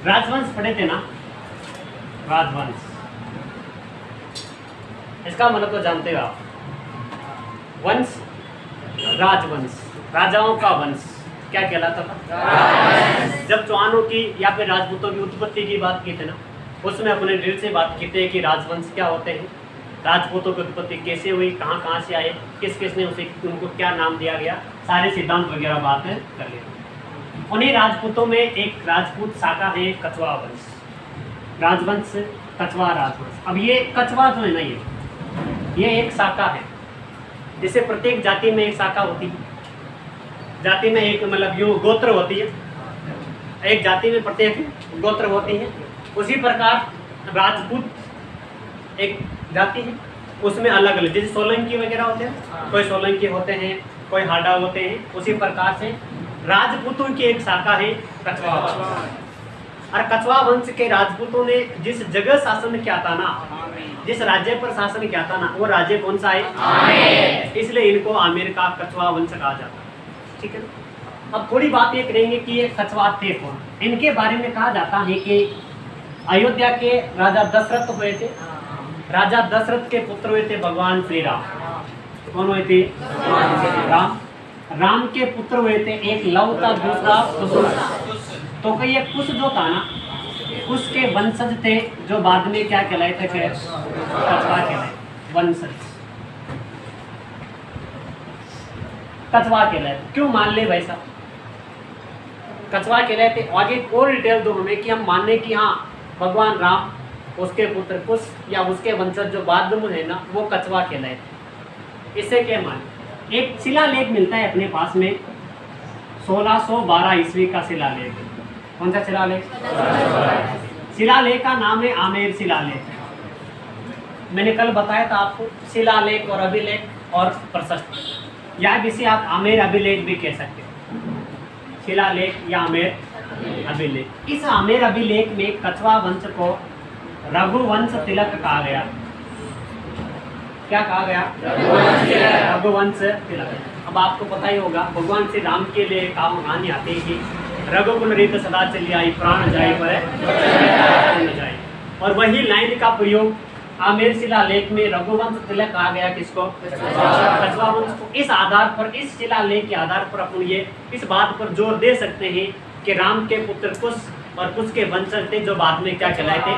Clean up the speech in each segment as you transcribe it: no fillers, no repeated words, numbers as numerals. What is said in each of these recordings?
राजवंश पढ़े थे ना, राजवंश, इसका मतलब तो जानते हो आप। वंश, राजवंश, राजाओं का वंश क्या कहलाता था? जब चौहानों की या फिर राजपूतों की उत्पत्ति की बात की थी ना, उसमें अपने दिल से बात की थी कि राजवंश क्या होते हैं, राजपूतों की उत्पत्ति कैसे हुई, कहाँ कहाँ से आए, किस किस ने उसे उनको क्या नाम दिया गया, सारे सिद्धांत वगैरह बातें कर लिया। उन्हीं राजपूतों में एक राजपूत शाखा है कछवा वंश, राजवंश, कछवा राजवंश। अब ये कछवा जो है ना, ये एक शाखा है, जैसे प्रत्येक जाति में एक शाखा होती है, जाति में एक मतलब यूँ गोत्र होती है, एक जाति में प्रत्येक गोत्र होती है। उसी प्रकार राजपूत एक जाति है, उसमें अलग अलग, जैसे सोलंकी वगैरह होते हैं, कोई सोलंकी होते हैं, कोई हाडा होते हैं, उसी प्रकार से राजपूतों की एक शाखा है कछवा वंश। और कछवा वंश के राजपूतों ने जिस जगह शासन किया था ना, जिस राज्य पर शासन किया था ना, वो राज्य कौन सा है? इसलिए इनको आमेर का कछवा वंश कहा जाता है। ठीक है ना। अब थोड़ी बात ये करेंगे कि ये कछवा थे कौन। इनके बारे में कहा जाता है कि अयोध्या के राजा दशरथ हुए थे, राजा दशरथ के पुत्र हुए थे भगवान श्री राम। कौन हुए थे? राम। राम के पुत्र हुए थे, एक लव था, दूसरा कुश। तो कई एक कुश जो था ना, कुश के वंशज थे जो बाद में क्या कहलाए थे? फिर कछवा कहलाए, वंशज कछवा कहलाए। क्यों मान ले भाई साहब कछवा कहलाए थे? आगे और डिटेल दो हमें कि हम मानने कि हाँ भगवान राम, उसके पुत्र कुश या उसके वंशज जो बाद में है ना, वो कछवा कहलाए थे। इससे क्या मान, एक शिलालेख मिलता है अपने पास में 1612 ईस्वी का शिलालेख। कौन सा शिलालेख? शिलालेख का नाम है आमेर शिलालेख। मैंने कल बताया था आपको शिलालेख और अभिलेख और प्रशस्त, या जिसे आप आमेर अभिलेख भी कह सकते हो, शिलालेख या आमेर अभिलेख। इस आमेर अभिलेख में कछवा वंश को रघुवंश तिलक कहा गया। क्या कहा गया? रघुवंश तिलक। अब आपको पता ही होगा भगवान श्री राम के लिए कहानी आती है कि रघुकुल रीत सदा चली आई, प्राण जाए पर न जाए। और वही लाइन का प्रयोग आमेर शिलालेख में रघुवंश तिलक कहा गया। किसको? कछवा वंश को। इस आधार पर, इस शिलालेख के आधार पर अपन ये इस बात पर जोर दे सकते हैं कि राम के पुत्र कुश और कुश के वंशज थे जो बाद में क्या कहलाए थे?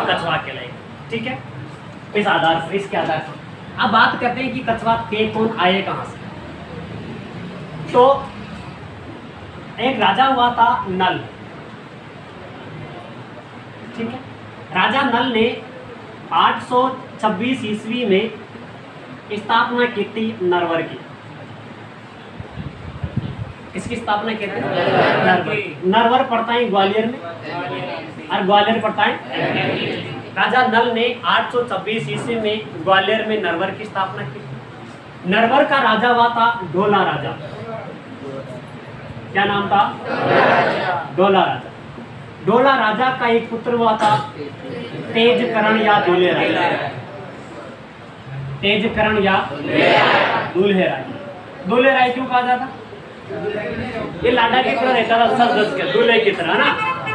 कछवा कहलाए। ठीक है, इस आधार पर, इसके आधार पर अब बात करते हैं कि कछवा थे कौन, आए कहाँ से। तो एक राजा हुआ था नल। ठीक है, राजा नल ने 826 ईस्वी में स्थापना की थी नरवर की। किसकी स्थापना की थी? नरवर पड़ता है ग्वालियर में, और ग्वालियर पड़ता है। राजा नल ने 826 ईस्वी में ग्वालियर में नरवर की स्थापना की। नरवर का राजा हुआ था ढोला राजा। क्या नाम था? ढोला राजा। ढोला राजा का एक पुत्र हुआ था तेजकरण या दूल्हे राय। तेजकरण या दूल्हे राय। दूल्हे राय क्यों कहा जाता? ये लाडा की तरह रहता था, सब दस के दूल्हे की तरह ना,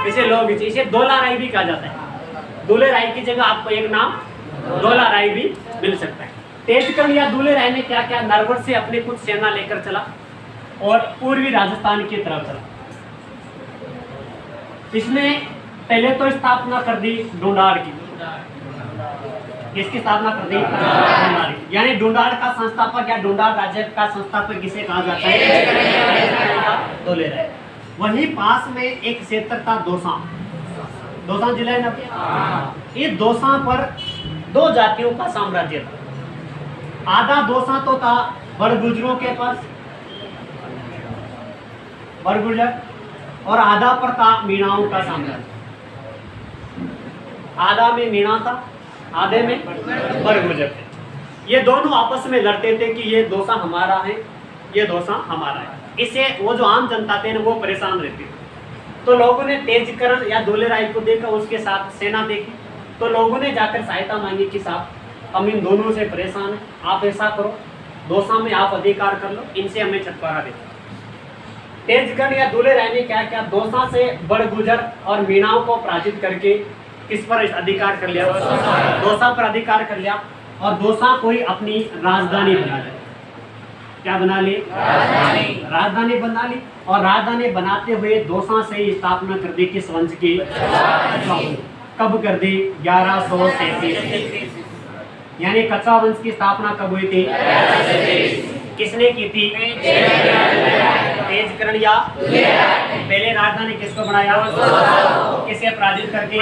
इसे लोग इसे ढोला राय भी कहा जाता है। दूल्हे राय की जगह आपको एक नाम ढोला राय भी मिल सकता है। तेजकरण या दूल्हे राय ने क्या किया? नरवर से अपने कुछ सेना लेकर चला और पूर्वी राजस्थान की तरफ चला। इसने पहले तो स्थापना कर दी ढूंढाड़ की। किसकी स्थापना कर दी? ढूंढाड़ की। यानी ढूंढाड़ का संस्थापक या ढूंढाड़ राज्य का संस्थापक किसे कहा जाता है? दूल्हे राय। वहीं पास में एक क्षेत्र था दोसा। दोसा जिला है ना, ये दोसा पर दो जातियों का साम्राज्य था। आधा दोसा तो था बड़गुजरों के पास, बड़गुजर, और आधा पर था मीणाओं का साम्राज्य। आधा में मीणा था, आधे में बड़गुजर थे। ये दोनों आपस में लड़ते थे कि ये दोसा हमारा है, ये दोसा हमारा है। इससे वो जो आम जनता थे ना, वो परेशान रहती थी। तो लोगों ने तेजकरण या दूल्हे राय को देखा, उसके साथ सेना देखी, तो लोगों ने जाकर सहायता मांगी कि साहब हम इन दोनों से परेशान हैं, आप ऐसा करो दोसा में आप अधिकार कर लो, इनसे हमें छुटकारा दे। तेजगढ़ या दूल्हे राय ने क्या क्या दोसा से बड़गुजर और मीणाओं को पराजित करके किस पर अधिकार कर लिया? दोसा पर अधिकार कर लिया और दोसा को ही अपनी राजधानी बना ली। क्या बना ली? राजधानी बना ली। और राजधानी बनाते हुए दोसा से ही स्थापना कर दी किस वंश की? कब कर दी? 1133। यानी कछवा वंश की स्थापना कब हुई थी? किसने की थी? तेजकर्ण या पहले राजधानी किसको बनाया? किसे पराजित करके?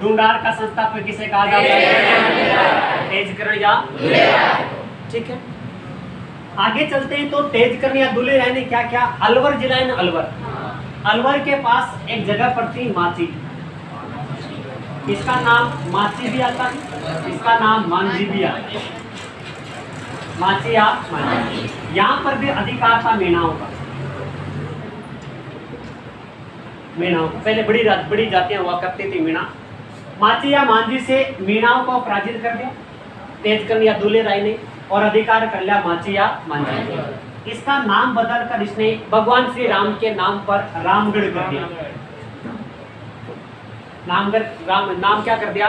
ढूंढार का संस्थापक किसे कहा जाता है? तेजकर्ण या। ठीक है, आगे चलते हैं। तो तेजकर्ण या दूल्हे राय ने क्या क्या? अलवर जिला है ना, अलवर, अलवर के पास एक जगह पड़ती माची, इसका नाम माची भी आता है, इसका नाम मांझी भी आता है। माची या मांझी, यहाँ पर भी अधिकार था मीणाओं का। मीणाओं पहले बड़ी जातियां हुआ करती थी मीणा। माची या मांझी से मीणाओं को पराजित कर दिया तेजकर्ण या दूल्हे राय ने और अधिकार कर लिया माची या मांझी। इसका नाम बदलकर इसने भगवान श्री राम के नाम पर रामगढ़ कर दिया। नाम क्या कर दिया?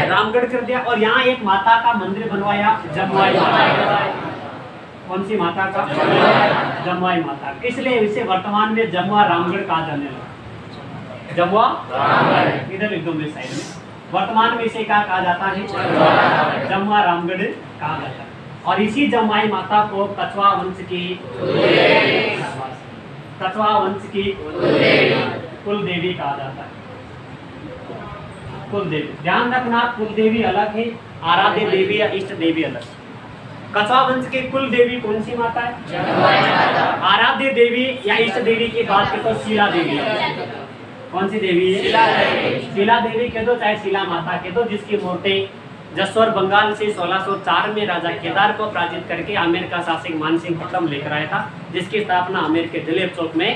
रामगढ़ कर दिया। और यहाँ एक माता का मंदिर बनवाया, जमुआई माता। कौन सी माता का? जमुआई माता। इसलिए इसे वर्तमान में जमुआ रामगढ़ कहा जाने लगा। जमुआ इधर लिख दो मेरे साइड में। वर्तमान में इसे क्या कहा जाता है? जमुआ रामगढ़ कहा जाता है। और इसी जमुआई माता को कछवा वंश की कुल देवी कहा जाता है। कुल देवी, ध्यान रखना, कुल देवी अलग है, आराध्य देवी या इष्ट देवी अलग। कछवा वंश की कुल देवी कौन सी माता है? आराध्य देवी या इष्ट देवी की बात करें तो शीला देवी। कौन सी देवी है? शीला देवी कह दो, चाहे शीला माता कह दो, जिसकी मूर्ति जसोर बंगाल से 1604 में राजा केदार को पराजित करके आमेर का शासक मानसिंह प्रथम लेकर आया था, जिसकी स्थापना आमेर के जलेब चौक में।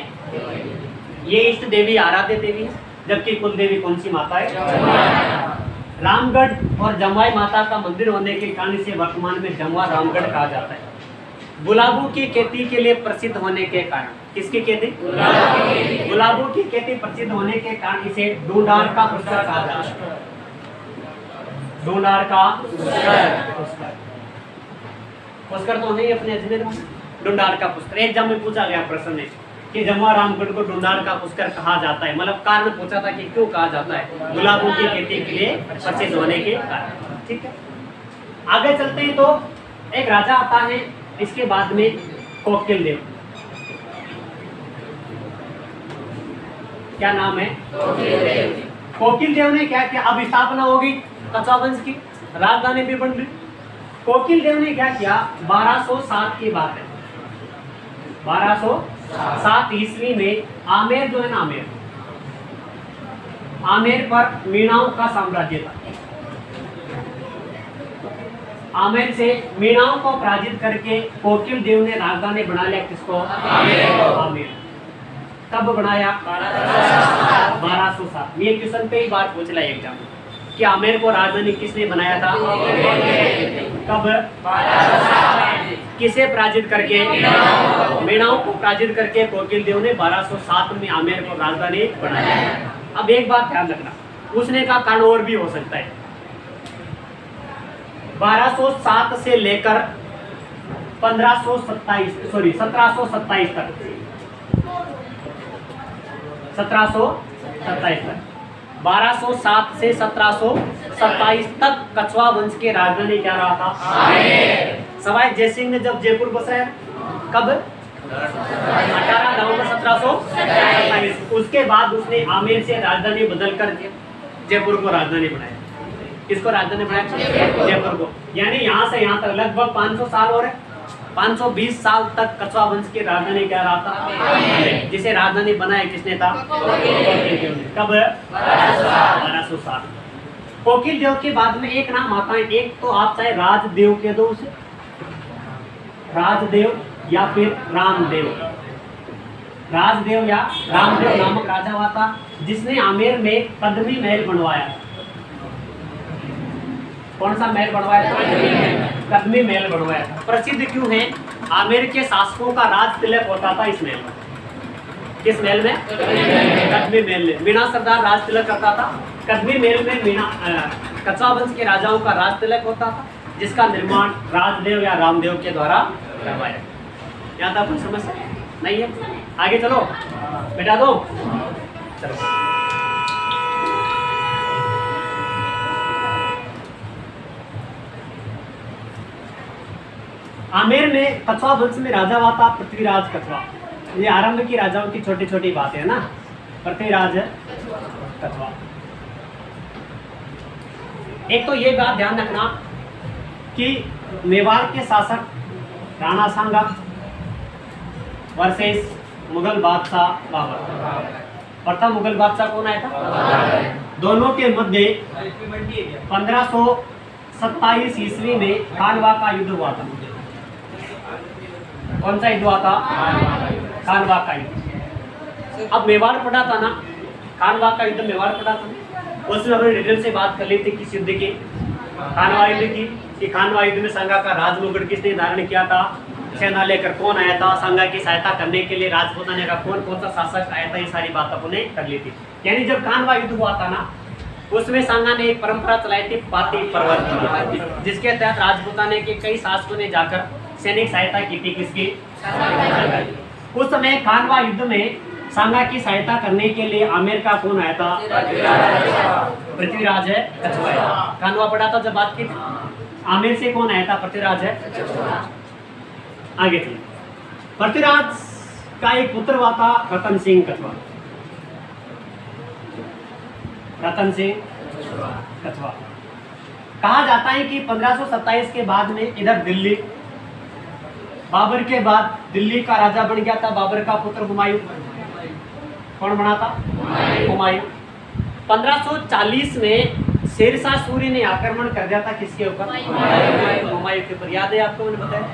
ये इष्ट देवी आराध्य देवी है, जबकि कुल देवी कौन सी माता है? रामगढ़ और जमुआई माता का मंदिर होने के कारण से वर्तमान में जमुआ रामगढ़ कहा जाता है। गुलाबों की खेती के लिए प्रसिद्ध होने के कारण, किसकी खेती? गुलाबों की खेती प्रसिद्ध होने के कारण इसे ढूंढार का पुष्कर कहा जाता है। ढूंढार का पुष्कर तो नहीं अपने अजमेर में, ढूंढार का पुष्कर। एग्जाम में पूछा गया प्रश्न है कि जमुआ रामगढ़ को ढूंढार का पुष्कर कहा जाता है, मतलब कारण पूछा था कि क्यों कहा जाता है? गुलाबों की खेती के लिए प्रसिद्ध होने के कारण। ठीक है, आगे चलते हैं। तो एक राजा आता है, इसके बाद में कोकिल देव। क्या नाम है? कोकिल देव ने क्या किया? अब स्थापना होगी कछवा वंश की, राजधानी भी बन गई। कोकिल देव ने क्या किया? 1207 की बात है, 1207 ईस्वी में आमेर जो है ना, आमेर पर मीणाओं का साम्राज्य था। आमेर से मीणाओं को पराजित करके कोकिल देव ने राजधानी बना लिया। किसको? आमेर। कब बनाया? 1207। ये क्वेश्चन पे ही बार पूछ लिया एग्जाम में कि आमेर को राजधानी किसने बनाया था? कब? किसे पराजित करके? मीणाओं को पराजित करके कोकिल देव ने 1207 में आमेर को राजधानी बनाया। अब एक बात ध्यान रखना, पूछने का कारण और भी हो सकता है। 1207 से लेकर 1727 तक, 1727 तक, 1207 से 1727 तक कछवा वंश के राजधानी क्या रहा था? सवाई जयसिंह ने जब जयपुर बसाया, कब? 18 नवंबर 1727। उसके बाद उसने आमेर से राजधानी बदलकर जयपुर को राजधानी बनाया। किसको राजधानी बनाया? जयपुर को। यानी यहाँ से यहाँ तक लगभग 500 साल हो रहे, 520 साल तक कछवा वंश की राजधानी क्या रहा था? जिसे राजधानी बनाया किसने था? कब? 1207। कोकिल देव के बाद में एक नाम आता है, एक तो आप चाहे राजदेव कह दो उसे, राजदेव या फिर रामदेव। राजदेव या रामदेव नामक राजा हुआ था, जिसने आमेर में कदमी महल बनवाया। कौन सा महल बनवाया था? कदमी महल बनवाया था। प्रसिद्ध क्यों है? आमेर के शासकों का राज तिलक होता था इस महल में। किस महल में? कदमी महल में मीना सरदार राज तिलक करता था। कदमी महल में मीना कछवा वंश के राजाओं का राज तिलक होता था, जिसका निर्माण राजदेव या रामदेव के द्वारा करवाया गया। यहाँ तक कोई समस्या नहीं है? आगे चलो, बेटा दो चलो। आमेर में कछवा वंश में राजा हुआ था पृथ्वीराज कछवा। ये आरंभ की राजाओं की छोटी छोटी बातें है ना। पृथ्वीराज कछवा। एक तो ये बात ध्यान रखना कि मेवाड़ के शासक राणा सांगा वर्सेस मुगल बादशाह बाबर। प्रथम मुगल बादशाह कौन आया था? दोनों के मध्य 1527 ईस्वी में खानवा का युद्ध हुआ था। कौन सा युद्ध हुआ था? खानवा का युद्ध। अब मेवाड़ पड़ा था ना, खानवा का युद्ध मेवाड़ पड़ा था। उसमें हमने डिटेल से बात कर ली थी किस युद्ध की? खानवा युद्ध की। कि खानवा युद्ध में संगा का राजमुकुट किसने धारण किया था, सेना लेकर कौन आया था, संगा की सहायता करने के लिए राजपूताना का कौन कौन सा शासक आया था, ये सारी बात अपने कर ली थी। यानी जब खानवा युद्ध हुआ था ना, उसमें संगा ने एक परंपरा चलाई थी पाती पर्वत की, जिसके तहत राजपूताना के कई शासकों ने जाकर सैनिक सहायता की थी। किसकी? उस समय खानवा युद्ध में सांगा की सहायता करने के लिए आमेर का कौन आया था? पृथ्वीराज है कछवा। खानवा पड़ा था जब बात की थी। आमेर से कौन आया था? पृथ्वीराज है। आगे चलिए। पृथ्वीराज का एक पुत्र हुआ था रतन सिंह कछवा। रतन सिंह कछवा। कहा जाता है कि 1527 के बाद में इधर दिल्ली, बाबर के बाद दिल्ली का राजा बन गया था बाबर का पुत्र हुमायूं। कौन बना था? हुमायूं। 1540 में शेरशाह सूरी ने आक्रमण कर दिया था किसके ऊपर? हुमायूं के ऊपर। याद है आपको? मैंने बताया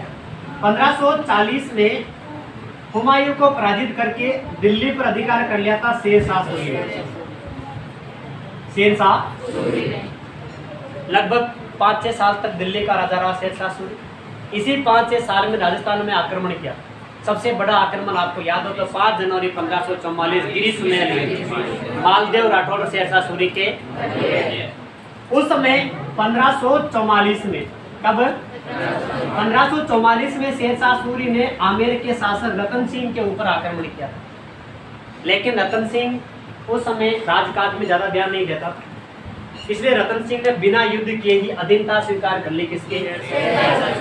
1540 में हुमायूं को पराजित करके दिल्ली पर अधिकार कर लिया था शेरशाह सूरी ने। शेरशाह लगभग 5-6 साल तक दिल्ली का राजा रहा शेरशाह सूरी। इसी 5-6 साल में राजस्थान में आक्रमण किया। सबसे बड़ा आक्रमण आपको याद हो तो 5 जनवरी 1544 गिरी सुमेल मालदेव राठौड़ शेरशाह सूरी के। उस समय 1544 में, कब? 1544 में शेरशाह सूरी ने आमेर के शासक रतन सिंह के ऊपर आक्रमण किया। लेकिन रतन सिंह उस समय राजकाज में ज्यादा ध्यान नहीं देता, इसलिए रतन सिंह ने बिना युद्ध किए ही अधीनता स्वीकार कर ली। किसके?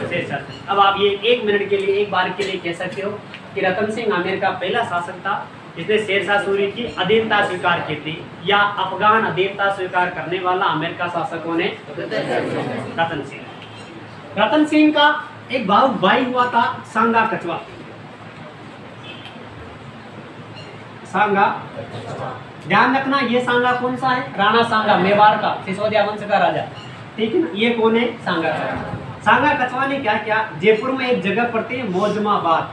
शेरशाह। अब आप ये 1 मिनट के लिए, एक बार के लिए कह सकते हो कि रतन सिंह आमेर का पहला शासक था जिसने शेरशाह सूरी की अधीनता स्वीकार की थी, या अफगान अधीनता स्वीकार करने वाला आमेर का शासक कौन है? रतन सिंह। रतन सिंह का एक भाई हुआ था सांगा कछवा। सांगा, ध्यान रखना ये सांगा कौन सा है? राणा सांगा, मेवाड़ का, सिसोदिया वंश का राजा। ठीक है ना? ये कौन है? सांगा कछवा। सांगा कछवा ने क्या किया? जयपुर में एक जगह पड़ती है मौजमाबाद।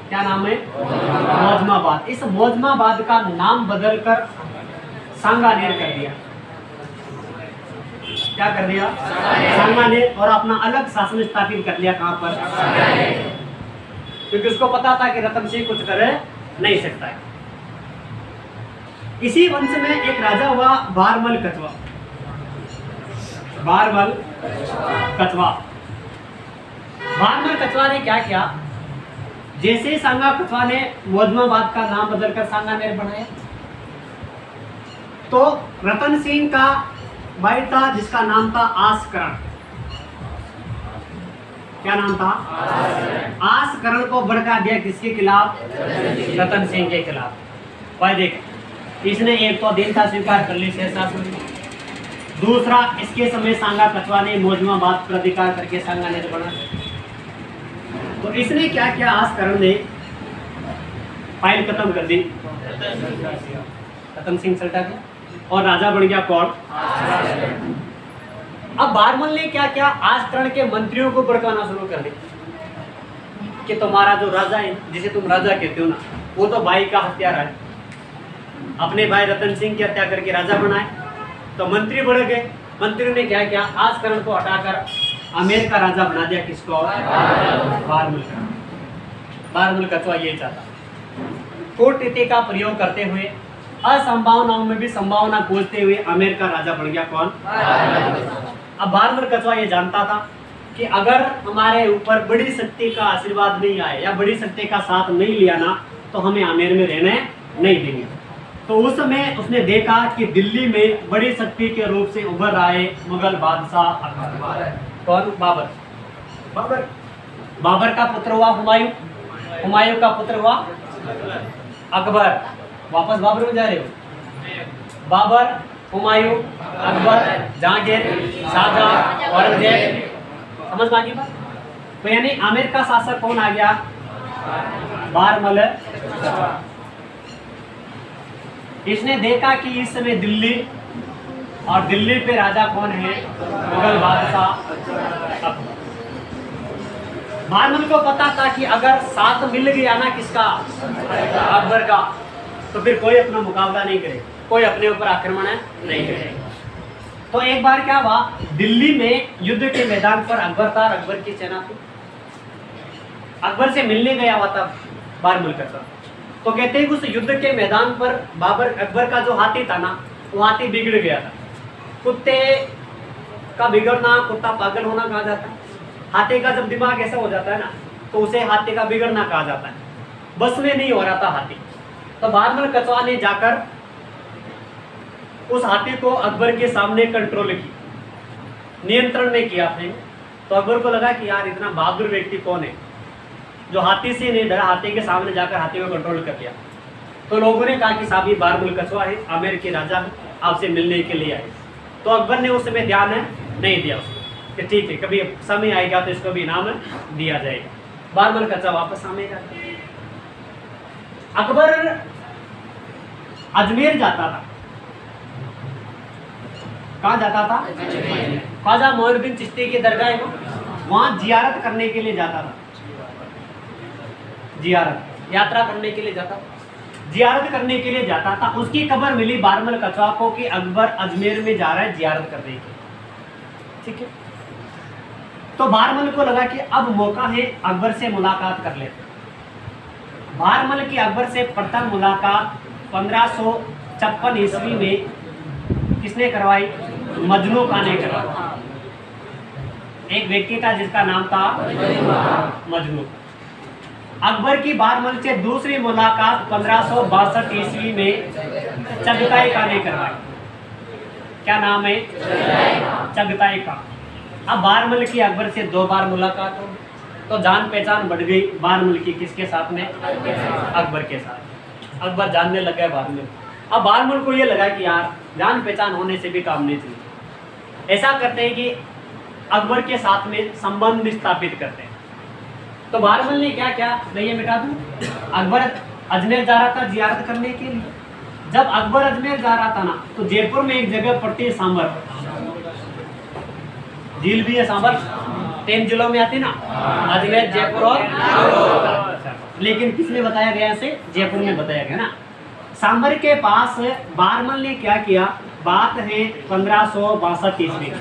क्या नाम है? मौजमाबाद। इस मौजमाबाद का नाम बदलकर सांगानेर कर दिया। क्या कर दिया? सांगानेर। और अपना अलग शासन स्थापित कर लिया। कहां पर? क्योंकि उसको पता था कि रतन सिंह कुछ कर नहीं सकता है। इसी वंश में एक राजा हुआ बारमल कछवा। बारमल कछवा। बारमल कछवा ने क्या किया? जैसे सांगा कछवा ने मौजमाबाद का नाम बदलकर सांगानेर बनाया, तो रतन सिंह का भाई था जिसका नाम था आसकरण। क्या नाम था? आसकरण को भड़का दिया किसके खिलाफ? रतन सिंह के खिलाफ। भाई देख, इसने एक तो अधीनता स्वीकार कर ली शेरशाह सूरी, दूसरा इसके समय सांगा कछवा ने मौजमाबाद पर अधिकार करके सांगानेर बना। तो इसने क्या किया? आसकरण ने फाइल खत्म कर दी, रतन सिंह सल्टा गया और राजा बन गया कौन? अब बारमल ने क्या किया? आसकरण के मंत्रियों को भड़काना शुरू कर दिया कि तुम्हारा जो राजा है, जिसे तुम राजा कहते हो ना, वो तो भाई का हत्यारा है। अपने भाई रतन सिंह की हत्या करके राजा बनाए। तो मंत्री बढ़ गए। मंत्री ने क्या किया? आसकरण को हटाकर आमेर का राजा बना दिया किसको? बारमल का। बारमल कछुआ ये चाहता। कूटनीति का प्रयोग करते हुए असंभावनाओं में भी संभावना खोजते हुए आमेर का राजा बन गया कौन? अब बारमल कछुआ ये जानता था कि अगर हमारे ऊपर बड़ी शक्ति का आशीर्वाद नहीं आए या बड़ी शक्ति का साथ नहीं लिया ना तो हमें आमेर में रहने नहीं देंगे। तो उस समय उसने देखा कि दिल्ली में बड़ी शक्ति के रूप से उभर आए मुगल बादशाह अकबर। कौन? बाबर। बाबर बाबर का पुत्र हुआ हुमायूं, हुमायूं का पुत्र हुआ अकबर। वापस बाबर में जा रहे हो? बाबर, हुमायूं, अकबर, जहांगीर, शाहजहां, औरंगजेब। समझ में आ गई बात? तो यानी आमेर का शासक कौन आ गया? बारमल। इसने देखा कि इस समय दिल्ली और दिल्ली पे राजा कौन है? मुगल बादशाह अकबर। बारमल को पता था कि अगर साथ मिल गया ना किसका? अकबर का, तो फिर कोई अपना मुकाबला नहीं करेगा, कोई अपने ऊपर आक्रमण नहीं करेगा। तो एक बार क्या हुआ, दिल्ली में युद्ध के मैदान पर अकबर था, अकबर की सेना थी। अकबर से मिलने गया हुआ था बारमल का। तो कहते हैं उस युद्ध के मैदान पर अकबर का जो हाथी था ना, वो हाथी बिगड़ गया था। कुत्ते का बिगड़ना, कुत्ता पागल होना कहा जाता है। हाथी का जब दिमाग ऐसा हो जाता है ना तो उसे हाथी का बिगड़ना कहा जाता है। बस में नहीं हो रहा था हाथी। तो बारमल कछुआ ने जाकर उस हाथी को अकबर के सामने कंट्रोल की, नियंत्रण में किया अपने। तो अकबर को लगा कि यार इतना बहादुर व्यक्ति कौन है जो हाथी से नहीं डरा, हाथी के सामने जाकर हाथी को कंट्रोल कर लिया। तो लोगों ने कहा कि साहब ये बारमल कछुआ है, आमेर के राजा आपसे मिलने के लिए आए। तो अकबर ने उस समय ध्यान नहीं दिया उसको कि ठीक है कभी समय आएगा तो इसको भी इनाम दिया जाएगा। बारमल कछुआ वापस आमेर आता। अकबर अजमेर जाता था। कहाँ जाता था? ख्वाजा मोइनुद्दीन चिश्ती की दरगाह है, वहाँ जियारत करने के लिए जाता था। जियारत यात्रा करने के लिए जाता था, जियारत करने के लिए जाता था। उसकी खबर मिली बारमल कछुआ को कि अकबर अजमेर में जा रहा है जियारत करने के। ठीक है, तो बारमल को लगा कि अब मौका है अकबर से मुलाकात कर लेते। बारमल की अकबर से प्रथम मुलाकात 1556 ईस्वी में किसने करवाई? मजनू खान ने करवाई। एक व्यक्ति था जिसका नाम था मजनू। अकबर की बारमल से दूसरी मुलाकात 1562 ईस्वी में चगताई खान ने करवाई। क्या नाम है? चगताई खान। अब बारमल की अकबर से 2 बार मुलाकात हो, तो जान पहचान बढ़ गई बारमल की किसके साथ में? अकबर के साथ। अकबर जानने लगा बारमल। अब बारमल को ये लगा कि यार जान पहचान होने से भी काम नहीं चलता। ऐसा करते हैं कि अकबर के साथ में संबंध स्थापित करते हैं। तो बारमल ने क्या क्या, मैं ये मिटा दूं, अकबर अजमेर जा रहा था जियारत करने के लिए। जब अकबर अजमेर जा रहा था ना तो जयपुर में एक जगह पड़ती है सांबर, झील भी है सांबर, 3 जिलों में आती ना, अजमेर, जयपुर और लेकिन किसने बताया गया इसे? जयपुर में बताया गया ना। सांबर के पास बारमल ने क्या किया, बात है 1562 ईस्वी।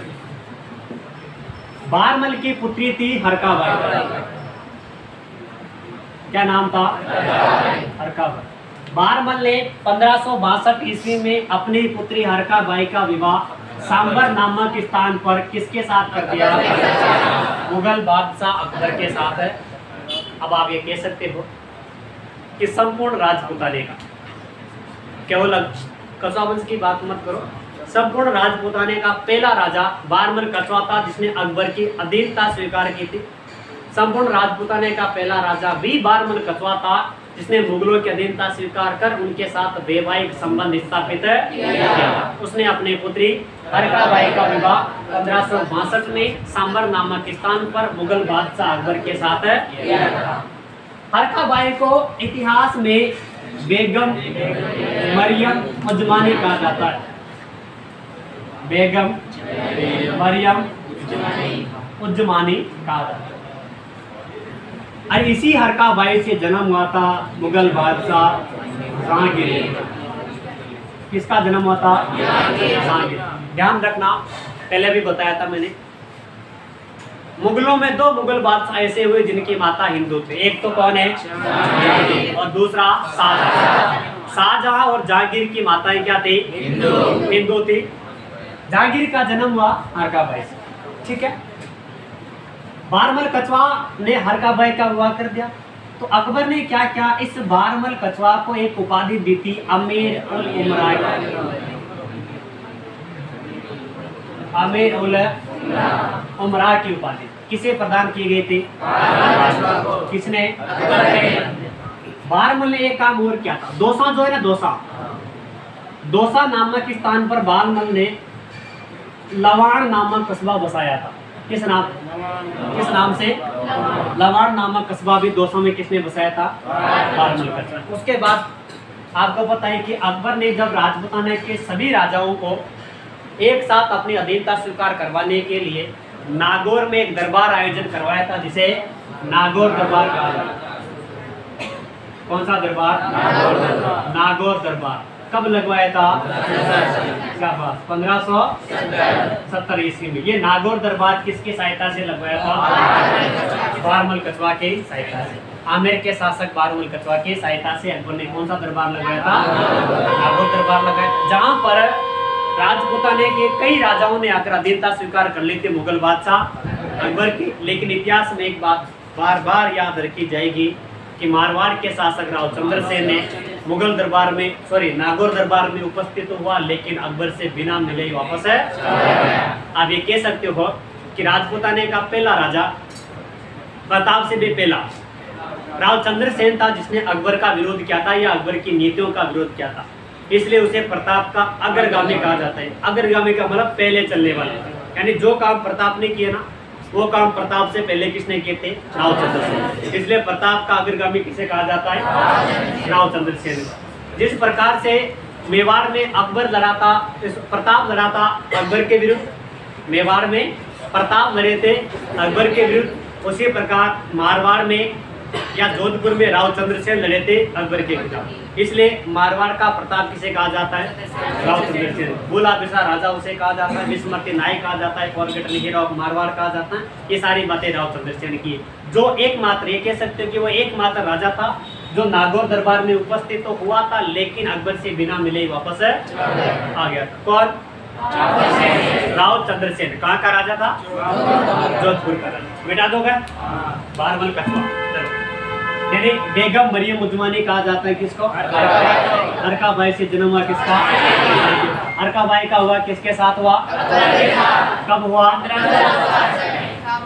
बारमल की पुत्री थी हरकाबाई। क्या नाम था? हरकाबाई। बारमल ने 1562 ईस्वी में अपनी पुत्री हरकाबाई का विवाह सांबर नामक स्थान पर किसके साथ कर दिया? मुगल बादशाह अकबर के साथ है। अब आप ये कह सकते हो कि संपूर्ण राजपूताने का, केवल कछुआ वंश की बात मत करो, संपूर्ण राजपूताने का पहला राजा बारमल कछुआ था जिसने अकबर की अधीनता स्वीकार की थी। संपूर्ण राजपूताने का पहला राजा भी बारमल कछुआ था जिसने मुगलों की अधीनता स्वीकार कर उनके साथ वैवाहिक संबंध स्थापित किया। उसने अपनी पुत्री हरकाबाई का विवाह 1562 में सांबर नामक स्थान पर मुगल बादशाह अकबर के साथ किया। हरकाबाई को इतिहास में बेगम मरियम उजमानी कहा जाता है। बेगम मरियम उजमानी कहा जाता है। और इसी हरकाबाई से जन्म हुआ था मुगल बादशाह जहांगीर। किसका जन्म हुआ था? जहांगीर। ध्यान रखना, पहले भी बताया था मैंने, मुगलों में 2 मुगल बादशाह ऐसे हुए जिनकी माता हिंदू थे। एक तो कौन है, और दूसरा शाहजहां। शाहजहां और जहांगीर की माताएं क्या थी, हिंदू थी। जहांगीर का जन्म हुआ हरकाबाई से, ठीक है। बारमल कछवा ने हरकाबाई का विवाह कर दिया। तो अकबर ने क्या किया, इस बारमल कछवा को एक उपाधि दी थी, अमीर उल उमरा। अमीर उल उमरा की उपाधि किसे प्रदान की गई थी, किसने, बारमल ने एक काम और किया था। दौसा जो है ना, दौसा नामक स्थान पर बारमल ने लवाण नामक कस्बा बसाया था। किस नाम से, लवाण नामक कस्बा भी दौसा में किसने बसाया था, बारमल कछवा। उसके बाद आपको पता है कि अकबर ने जब राजपूताना के सभी राजाओं को एक साथ अपनी अधीनता स्वीकार करवाने के लिए नागौर में एक दरबार आयोजन करवाया था, जिसे नागौर दरबार कहा जाता है। कौन सा दरबार, नागौर दरबार। कब लगवाया था, 1570 ईस्वी में। ये नागौर दरबार किसकी सहायता से लगवाया था, बारमल कछवा की सहायता से। आमेर के शासक बारमल कछवा की सहायता से अकबर ने कौन सा दरबार लगवाया था, नागौर दरबार लगाया, जहाँ पर राजपूताना के कई राजाओं ने आकर अधीनता स्वीकार कर ली थी मुगल बादशाह अकबर की। लेकिन इतिहास में एक बात बार बार याद रखी जाएगी कि मारवाड़ के शासक राव चंद्रसेन ने मुगल दरबार में, नागौर दरबार में उपस्थित हुआ, लेकिन अकबर से बिना मिले ही वापस है। आप ये कह सकते हो कि राजपूताना का पहला राजा, प्रताप से भी पहला राव चंद्रसेन था, जिसने अकबर का विरोध किया था या अकबर की नीतियों का विरोध किया था। इसलिए उसे प्रताप का अग्रगामी कहा जाता है। अग्रगामी का मतलब पहले चलने वाले, यानी जो काम प्रताप ने किए ना, वो काम प्रताप से पहले किसने किए थे, राव चंद्रसेन। इसलिए प्रताप का अग्रगामी किसे कहा जाता है, राव चंद्रसेन। जिस प्रकार से मेवाड़ में अकबर लड़ा था, प्रताप लड़ा था अकबर के विरुद्ध, मेवाड़ में प्रताप लड़े थे अकबर के विरुद्ध, उसी प्रकार मारवाड़ में या जोधपुर में राव चंद्रसेन लड़े थे अकबर के खिलाफ। इसलिए मारवाड़ का प्रताप किसे कहा जाता है, राव चंद्रसेन। बुला बिसा राजा उसे कहा जाता है, विस्मृति नायक कहा जाता है, फॉरगेटन हीरो ऑफ मारवाड़ कहा जाता है। ये सारी बातें राव चंद्रसेन की, जो एकमात्र, ये कह सकते हो कि वो एकमात्र राजा था जो नागौर दरबार में उपस्थित तो हुआ था, लेकिन अकबर से बिना मिले ही वापस आ गया था। कौन, राव चंद्रसेन। कहाँ का राजा था, जोधपुर का राजा। मिटा दोगे बारमल कछवा। यानी बेगम मरियम उजमानी कहा जाता है किसको, हरकाबाई से जन्म हुआ किसका, हरकाबाई का हुआ किसके साथ हुआ, कब हुआ,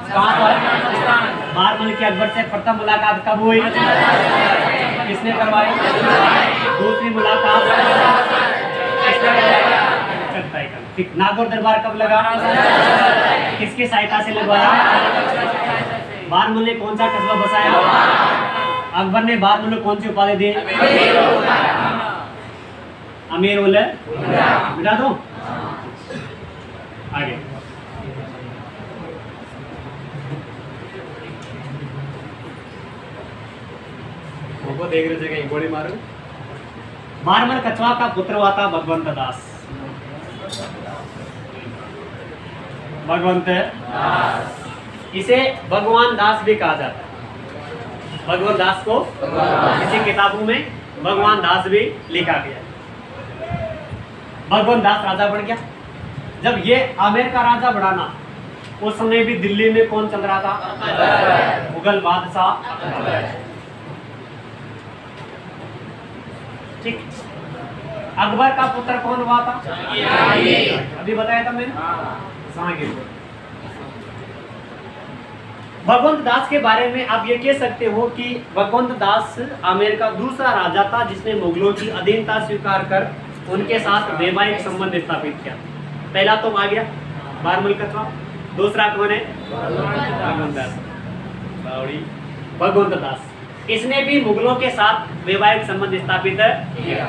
कहाँ हुआ, बारमल की अकबर से प्रथम मुलाकात कब हुई, किसने करवाई, दूसरी मुलाकात किसने करवाई, ठीक। नागौर दरबार कब लगा, किसकी सहायता से लगवाया, बारमल ने कौन सा कस्बा बसाया, अकबर ने बारमल को कौन सी उपाधि दी, अमीर उल मिटा दो आगे। देख रहे थे गोली मारो। बारमल कछवा का पुत्र हुआ था भगवंत दास। भगवंत इसे भगवान दास भी कहा जाता है। भगवान दास को किसी किताबों में भगवान दास भी लिखा गया। भगवान दास राजा बन गया। जब ये आमेर का राजा बना ना, उस समय भी दिल्ली में कौन चल रहा था, मुगल बादशाह। ठीक। अकबर का पुत्र कौन हुआ था, अभी बताया था मैंने, जहांगीर। भगवंत दास के बारे में आप ये कह सकते हो कि भगवंत दास आमेर का दूसरा राजा था जिसने मुगलों की अधीनता स्वीकार कर उनके साथ वैवाहिक संबंध स्थापित किया। पहला तो आ गया बारमल कछवा, दूसरा कौन है, भगवंत दास, भगवंत दास। इसने भी मुगलों के साथ वैवाहिक संबंध स्थापित किया।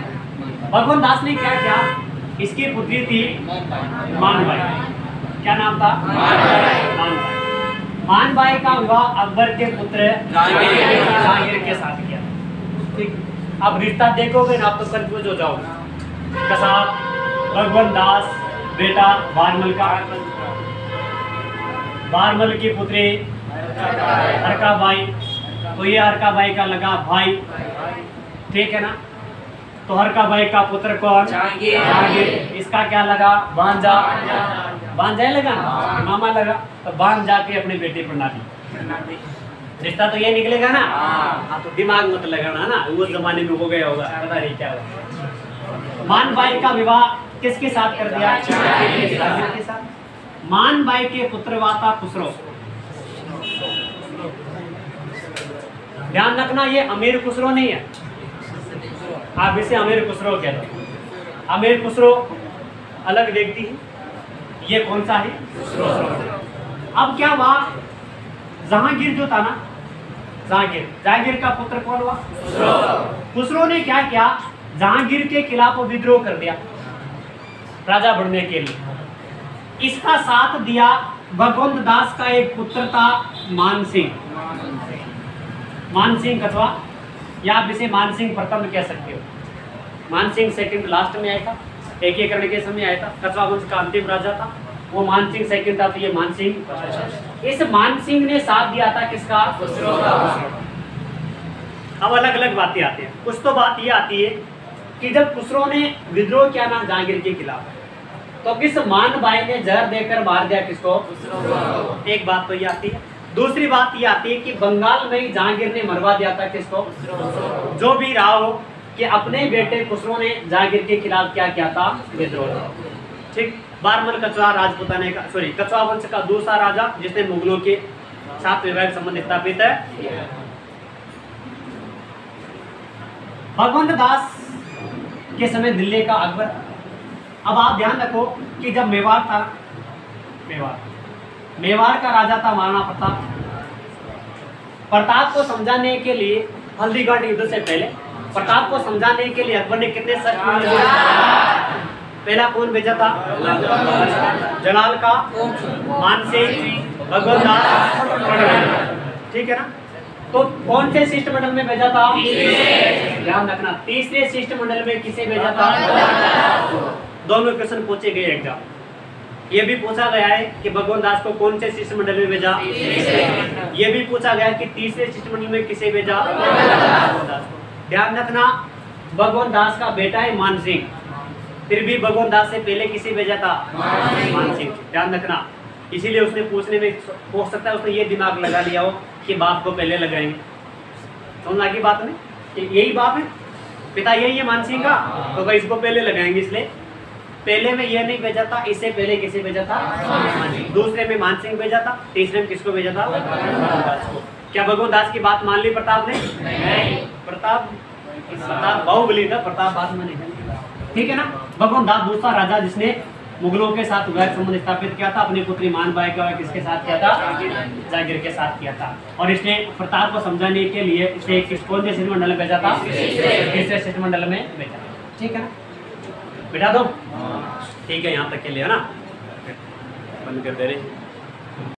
भगवंत दास ने क्या किया, इसकी पुत्री थी मानबाई। क्या नाम था, मानबाई। मानबाई का विवाह अकबर के पुत्र जहांगीर के साथ किया। ठीक। अब रिश्ता देखोगे ना आप तो कंफ्यूज हो जाओगे। कसाब भगवंत दास बेटा बारमल का, बारमल की पुत्री हरकाबाई, तो ये हरकाबाई का लगा भाई, ठीक है ना। तो हरकाबाई का पुत्र कौन? जहांगीर। इसका क्या लगा? भांजा। भांजा लगा ना, मामा लगा। तो भांजा के अपने बेटे प्रणाली, रिश्ता तो ये निकलेगा ना। हाँ, तो दिमाग मत लगाना ना, उस जमाने में हो गया होगा, पता नहीं क्या होगा। मान बाई का विवाह किसके साथ कर दिया? जहांगीर के साथ। मान बाई के पुत्र वाता खुसरो, ध्यान रखना ये अमीर खुसरो नहीं है, आप इसे अमीर खुसरो कह दो। अमीर खुसरो अलग व्यक्ति है, ये कौन सा है? अब क्या हुआ, जहांगीर जो था ना, जहांगीर का पुत्र कौन हुआ? खुसरो ने क्या किया, जहांगीर के खिलाफ विद्रोह कर दिया राजा बनने के लिए। इसका साथ दिया भगवंत दास का एक पुत्र था मान सिंह, मान सिंह कछवा, या आप इसे मान सिंह प्रथम कह सकते हो। मान सिंह सेकंड लास्ट में आया था, एक करने के समय आया था। कछवा वंश का अंतिम राजा था वो, मान सिंह सेकंड था, तो ये मान सिंह। इस मान सिंह ने साथ दिया था किसका? अब अलग अलग बातें आती हैं। कुछ तो बात ये आती है कि जब खुसरो ने विद्रोह किया ना जहांगीर के खिलाफ, तो किस मान बाई ने जहर देकर मार दिया किसको? एक बात तो ये आती है। दूसरी बात ये आती है कि बंगाल में ही जहांगीर ने मरवा दिया था किसको? जो भी रहा हो कि अपने बेटे खुसरो ने जहांगीर के खिलाफ क्या किया था? विद्रोह। ठीक। बारमल कछवा राजपूताने का, सॉरी, कछवा वंश का दूसरा राजा जिसने मुगलों के साथ वैवाहिक संबंध स्थापित है। भगवंत दास के समय दिल्ली का अकबर। अब आप ध्यान रखो कि जब मेवाड़ था, मेवाड़ का राजा था महाराणा प्रताप। प्रताप को समझाने के लिए हल्दीघाटी युद्ध से पहले प्रताप को समझाने के लिए अकबर ने कितने शर्त भेजे? पहला कौन भेजा था? जलाल का, मान सिंह, भगवंत दास, ठीक है ना। तो कौन से शिष्टमंडल में भेजा था? ध्यान रखना, तीसरे शिष्टमंडल में किसे भेजा था? दोनों क्वेश्चन पूछे गए एग्जाम। ये भी पूछा गया है कि भगवंत दास को कौन से शिष्टमंडल में भेजा, ये भी पूछा गया कि तीसरे शिष्टमंडल में किसे भेजा? भगवंत दास को। ध्यान रखना, भगवंत दास का बेटा है मान सिंह, फिर भी भगवंत दास से पहले किसे भेजा था? मान सिंह। ध्यान रखना, इसीलिए उसने पूछने में हो सकता है उसने ये दिमाग लगा लिया हो कि बाप को पहले लगाएंगे। समझ आ गई बात में कि यही बाप है, पिता यही है मान सिंह का, तो भाई इसको पहले लगाएंगे। इसलिए पहले में ये नहीं भेजा था, इससे पहले किसे भेजा था? दूसरे में मान सिंह भेजा था, तीसरे में किसको भेजा था? क्या भगवंत दास की बात मान ली प्रताप ने? प्रताप बाहुबली था, प्रताप बात माने, ठीक है ना। भगवंत दास दूसरा राजा जिसने मुगलों के साथ वैवाहिक संबंध स्थापित किया था, अपनी पुत्री मान बाई का किसके साथ किया था? जहांगीर के साथ किया था। और इसने प्रताप को समझाने के लिए इसे कौन से शिष्टमंडल में भेजा था? तीसरे शिष्टमंडल में भेजा, ठीक है ना। बिठा दो, ठीक है, यहाँ तक के लिए है ना, बंद कर दे रहे।